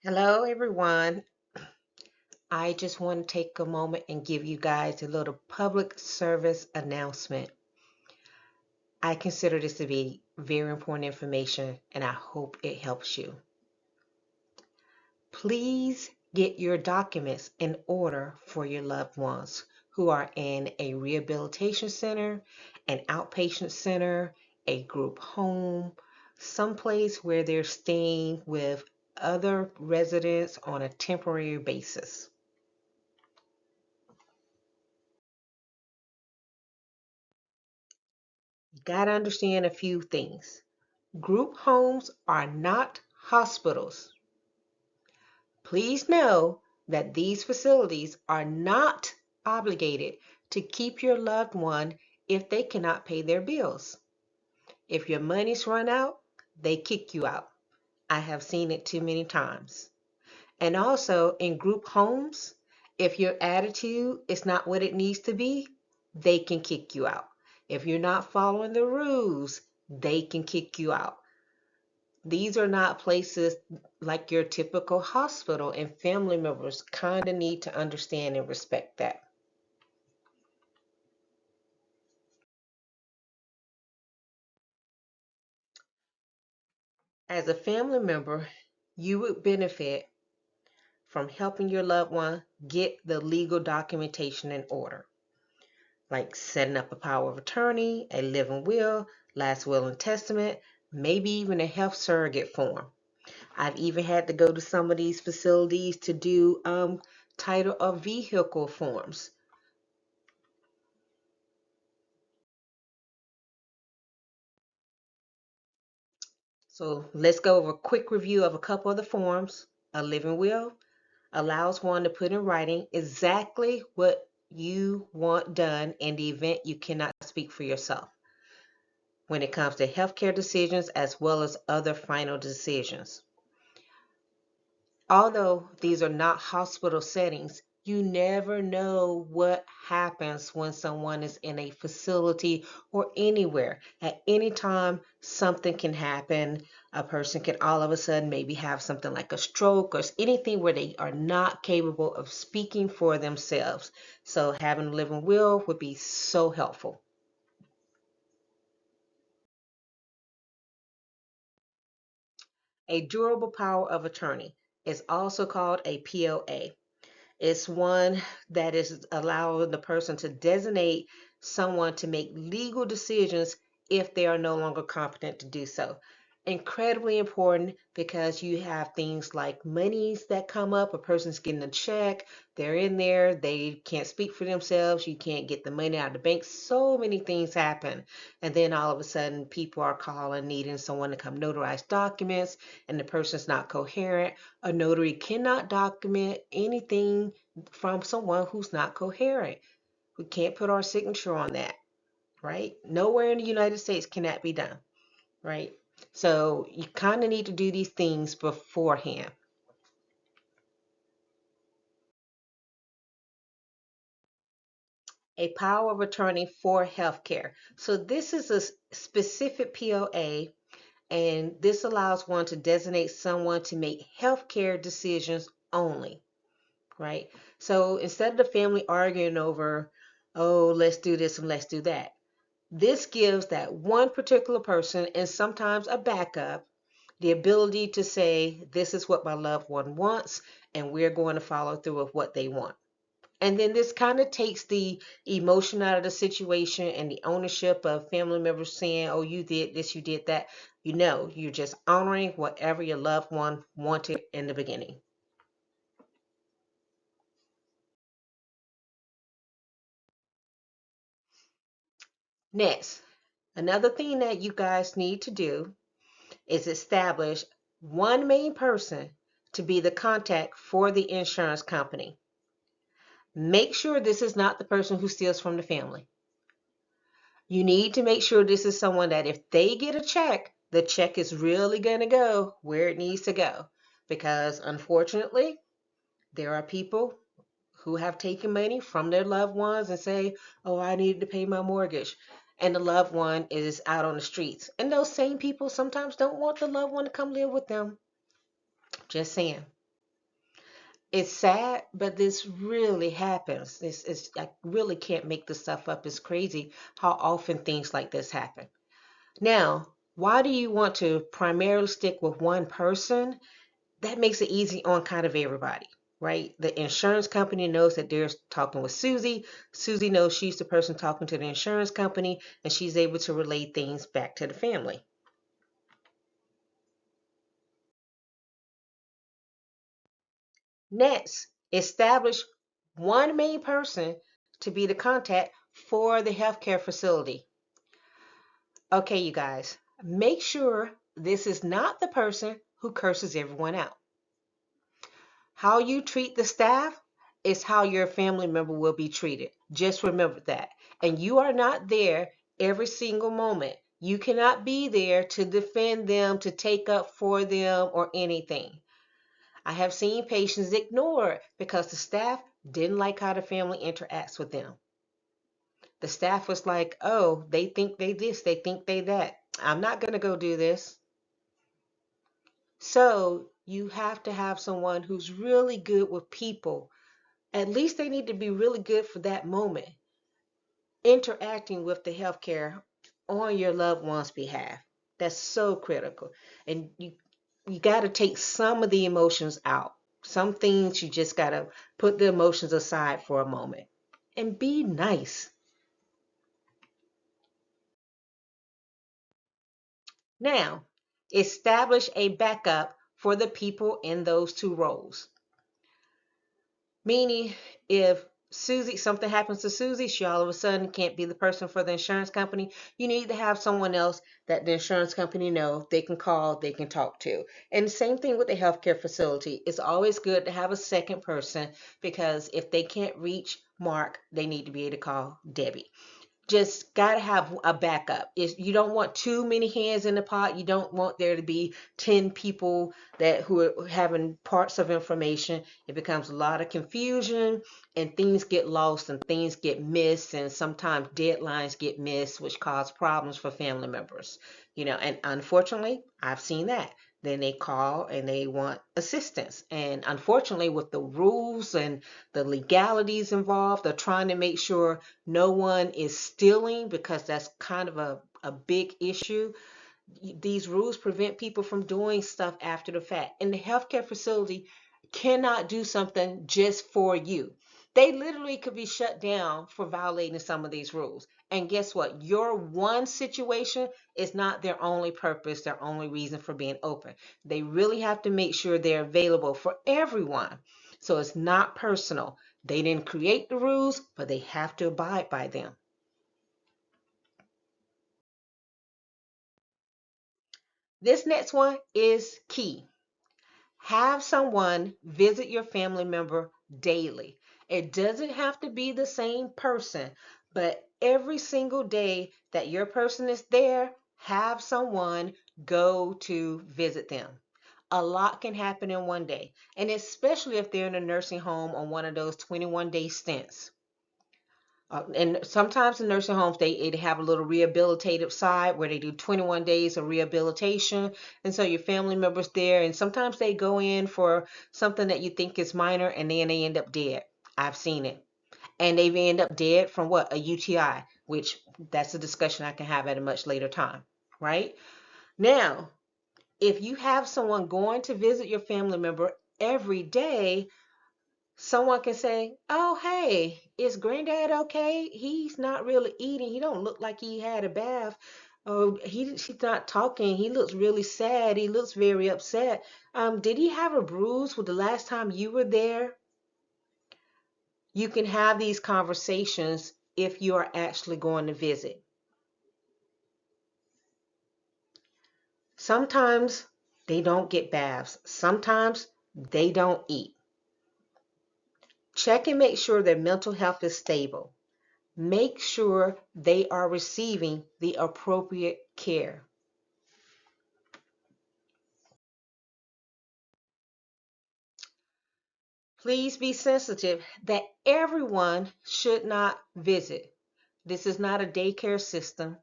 Hello, everyone. I just want to take a moment and give you guys a little public service announcement. I consider this to be very important information and I hope it helps you. Please get your documents in order for your loved ones who are in a rehabilitation center, an outpatient center, a group home, someplace where they're staying with other residents on a temporary basis. You got to understand a few things. Group homes are not hospitals. Please know that these facilities are not obligated to keep your loved one if they cannot pay their bills. If your money's run out, they kick you out. I have seen it too many times. And also in group homes, if your attitude is not what it needs to be, they can kick you out. If you're not following the rules, they can kick you out. These are not places like your typical hospital, and family members kind of need to understand and respect that. As a family member, you would benefit from helping your loved one get the legal documentation in order, like setting up a power of attorney, a living will, last will and testament, maybe even a health surrogate form. I've even had to go to some of these facilities to do title of vehicle forms. So let's go over a quick review of a couple of the forms. A living will allows one to put in writing exactly what you want done in the event you cannot speak for yourself when it comes to healthcare decisions as well as other final decisions. Although these are not hospital settings, you never know what happens when someone is in a facility or anywhere. At any time, something can happen. A person can all of a sudden maybe have something like a stroke or anything where they are not capable of speaking for themselves. So having a living will would be so helpful. A durable power of attorney is also called a POA. It's one that is allowing the person to designate someone to make legal decisions if they are no longer competent to do so. Incredibly important because you have things like monies that come up, a person's getting a check, they're in there, they can't speak for themselves, you can't get the money out of the bank. So many things happen. And then all of a sudden, people are calling, needing someone to come notarize documents, and the person's not coherent. A notary cannot document anything from someone who's not coherent. We can't put our signature on that, right? Nowhere in the United States can that be done, right? So you kind of need to do these things beforehand. A power of attorney for healthcare. So this is a specific POA, and this allows one to designate someone to make healthcare decisions only, right? So instead of the family arguing over, oh, let's do this and let's do that, this gives that one particular person and sometimes a backup the ability to say, this is what my loved one wants, and we're going to follow through with what they want. And then this kind of takes the emotion out of the situation and the ownership of family members saying, oh, you did this, you did that. You know, you're just honoring whatever your loved one wanted in the beginning. Next, another thing that you guys need to do is establish one main person to be the contact for the insurance company. Make sure this is not the person who steals from the family. You need to make sure this is someone that if they get a check, the check is really going to go where it needs to go. Because unfortunately, there are people who have taken money from their loved ones and say, oh, I need to pay my mortgage. And the loved one is out on the streets. And those same people sometimes don't want the loved one to come live with them. Just saying. It's sad, but this really happens. This is, I really can't make this stuff up. It's crazy how often things like this happen. Now, why do you want to primarily stick with one person? That makes it easy on kind of everybody, right? The insurance company knows that they're talking with Susie. Susie knows she's the person talking to the insurance company, and she's able to relay things back to the family. Next, establish one main person to be the contact for the healthcare facility. Okay, you guys, make sure this is not the person who curses everyone out. How you treat the staff is how your family member will be treated. Just remember that. And you are not there every single moment. You cannot be there to defend them, to take up for them, or anything. I have seen patients ignore it because the staff didn't like how the family interacts with them. The staff was like, oh, they think they this, they think they that. I'm not going to go do this. So you have to have someone who's really good with people. At least they need to be really good for that moment, interacting with the healthcare on your loved one's behalf. That's so critical. And you got to take some of the emotions out. Some things you just got to put the emotions aside for a moment and be nice. Now, establish a backup for the people in those two roles. Meaning, if Susie, something happens to Susie, she all of a sudden can't be the person for the insurance company. You need to have someone else that the insurance company know they can call, they can talk to. And the same thing with the healthcare facility. It's always good to have a second person because if they can't reach Mark, they need to be able to call Debbie. Just got to have a backup. You don't want too many hands in the pot. You don't want there to be 10 people that who are having parts of information. It becomes a lot of confusion and things get lost and things get missed and sometimes deadlines get missed, which cause problems for family members. And unfortunately, I've seen that. Then they call and they want assistance. And unfortunately, with the rules and the legalities involved, they're trying to make sure no one is stealing because that's kind of a big issue. These rules prevent people from doing stuff after the fact. And the healthcare facility cannot do something just for you. They literally could be shut down for violating some of these rules. And guess what? Your one situation is not their only purpose, their only reason for being open. They really have to make sure they're available for everyone. So it's not personal. They didn't create the rules, but they have to abide by them. This next one is key. Have someone visit your family member daily. It doesn't have to be the same person, but every single day that your person is there, have someone go to visit them. A lot can happen in one day, and especially if they're in a nursing home on one of those 21-day stints. And sometimes in nursing homes, they have a little rehabilitative side where they do 21 days of rehabilitation. And so your family members there, and sometimes they go in for something that you think is minor, and then they end up dead. I've seen it. And they end up dead from what? A UTI, which that's a discussion I can have at a much later time, right? Now, if you have someone going to visit your family member every day, someone can say, "Oh, hey, is Granddad okay? He's not really eating. He don't look like he had a bath. Oh, he's not talking. He looks really sad. He looks very upset. Did he have a bruise with the last time you were there?" You can have these conversations if you are actually going to visit. Sometimes they don't get baths. Sometimes they don't eat. Check and make sure their mental health is stable. Make sure they are receiving the appropriate care. Please be sensitive that everyone should not visit. This is not a daycare system.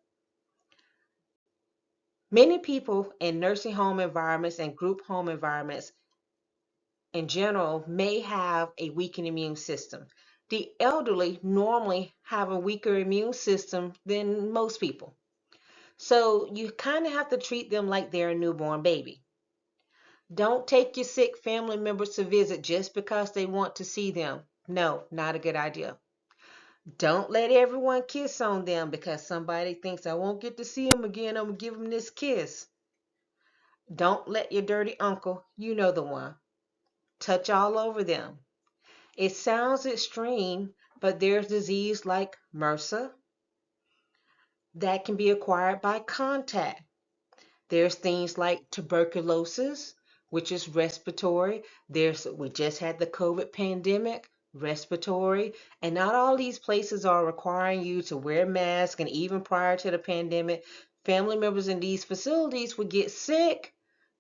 Many people in nursing home environments and group home environments in general may have a weakened immune system. The elderly normally have a weaker immune system than most people. So you kind of have to treat them like they're a newborn baby. Don't take your sick family members to visit just because they want to see them. No, not a good idea. Don't let everyone kiss on them because somebody thinks I won't get to see them again. I'm going to give them this kiss. Don't let your dirty uncle, you know the one, touch all over them. It sounds extreme, but there's disease like MRSA that can be acquired by contact. There's things like tuberculosis, which is respiratory. We just had the COVID pandemic, respiratory, and not all these places are requiring you to wear masks. And even prior to the pandemic, family members in these facilities would get sick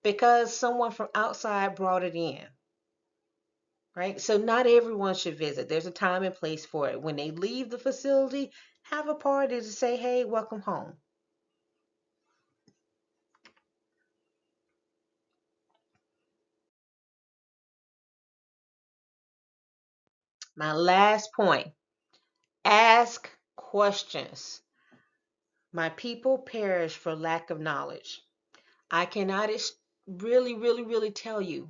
because someone from outside brought it in. Right? So not everyone should visit. There's a time and place for it. When they leave the facility, have a party to say, hey, welcome home. My last point, ask questions. My people perish for lack of knowledge. I cannot really tell you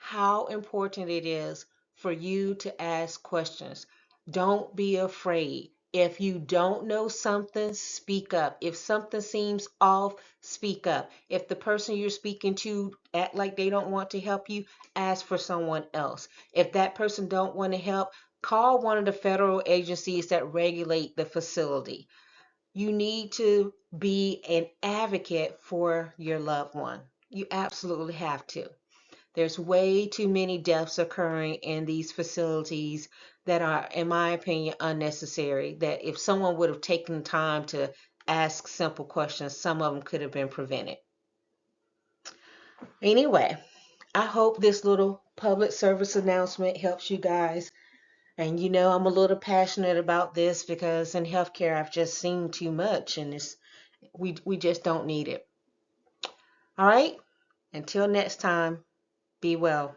how important it is for you to ask questions. Don't be afraid. If you don't know something, speak up. If something seems off, speak up. If the person you're speaking to act like they don't want to help you, ask for someone else. If that person don't want to help, call one of the federal agencies that regulate the facility. You need to be an advocate for your loved one. You absolutely have to. There's way too many deaths occurring in these facilities that are, in my opinion, unnecessary. That if someone would have taken time to ask simple questions, some of them could have been prevented. Anyway, I hope this little public service announcement helps you guys. And I'm a little passionate about this because in healthcare I've just seen too much, and we just don't need it. All right? Until next time, be well.